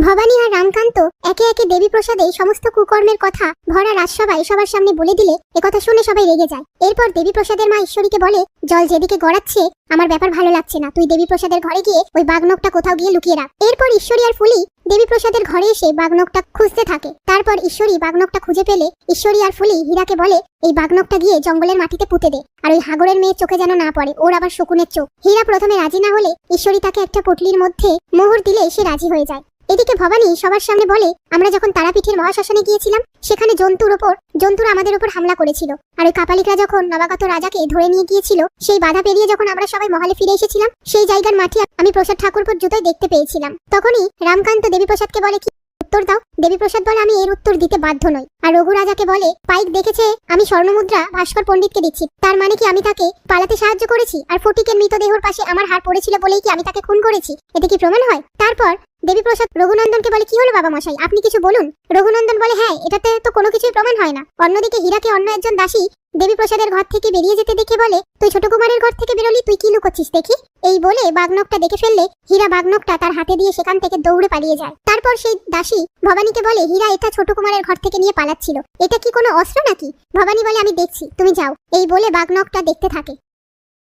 ভবানী আর রামকান্ত একে একে দেবীপ্রসাদে সমস্ত কুকর্মের কথা ভরা রাজসভায় সবার সামনে বলে দিলে একথা শুনে সবাই রেগে যায়। এরপর দেবীপ্রসাদের মা ঈশ্বরীকে বলে, জল যেদিকে গড়াচ্ছে আমার ব্যাপার ভালো লাগছে না, তুই দেবীপ্রসাদের ঘরে গিয়ে ওই বাঘনকটা কোথাও গিয়ে লুকিয়ে রাখ। এরপর ঈশ্বরী আর ফুলি দেবীপ্রসাদের ঘরে এসে বাঘনকটা খুঁজতে থাকে। তারপর ঈশ্বরী বাঘনকটা খুঁজে পেলে ঈশ্বরী আর ফুলি হীরাকে বলে, এই বাঘনকটা গিয়ে জঙ্গলের মাটিতে পুঁতে দে, আর ওই হাগরের মেয়ের চোখে যেন না পড়ে, ওর আবার শকুনের চোখ। হীরা প্রথমে রাজি না হলে ঈশ্বরী তাকে একটা পুটলির মধ্যে মোহর দিলে সে রাজি হয়ে যায়। এদিকে ভবানী সবার সামনে বলে, আমরা যখন তারাপীঠের মহাশ্মশানে গিয়েছিলাম সেখানে জন্তুরা আমাদের উপর হামলা করেছিল, আর ওই কাপালিকরা যখন নবাগত রাজাকে ধরে নিয়ে গিয়েছিল সেই বাধা পেরিয়ে যখন আমরা সবাই মহলে ফিরে এসেছিলাম সেই জায়গার মাটি আমি প্রসাদ ঠাকুরপুর জুতোয় দেখতে পেয়েছিলাম। তখনই রামকান্ত দেবীপ্রসাদকে বলে, কি উত্তর দাও। দেবীপ্রসাদ বলে, আমি এর উত্তর দিতে বাধ্য নই। আর রঘু রাজাকে বলে, পাইক দেখেছে আমি স্বর্ণমুদ্রা ভাস্কর পণ্ডিতকে দিচ্ছি, তার মানে কি আমি তাকে পালাতে সাহায্য করেছি? আর ফটিকের মৃতদেহর পাশে আমার হার পড়েছিল বলেই কি আমি তাকে খুন করেছি? এতে কি প্রমাণ হয়? তারপর দেবীপ্রসাদ রঘুনন্দনকে বলে, কি হলো বাবা মশাই, আপনি কিছু বলুন। রঘুনন্দন বলে, হ্যাঁ, এটাতে তো কোনো কিছুই প্রমাণ হয় না। অন্যদিকে হীরাকে অন্য একজন দাসী দেবীপ্রসাদের ঘর থেকে বেরিয়ে যেতে দেখে বলে, তুই ছোট কুমারের ঘর থেকে বেরোলি, তুই কি লুকোচ্ছিস দেখি। এই বলে বাঘনকটা দেখে ফেললে হীরা বাঘনকটা তার হাতে দিয়ে সেখান থেকে দৌড়ে পালিয়ে যায়। তারপর সেই দাসী ভবানীকে বলে, হীরা এটা ছোট কুমারের ঘর থেকে নিয়ে পালাচ্ছিল, এটা কি কোনো অস্ত্র নাকি? ভবানী বলে, আমি দেখছি, তুমি যাও। এই বলে বাঘনকটা দেখতে থাকে।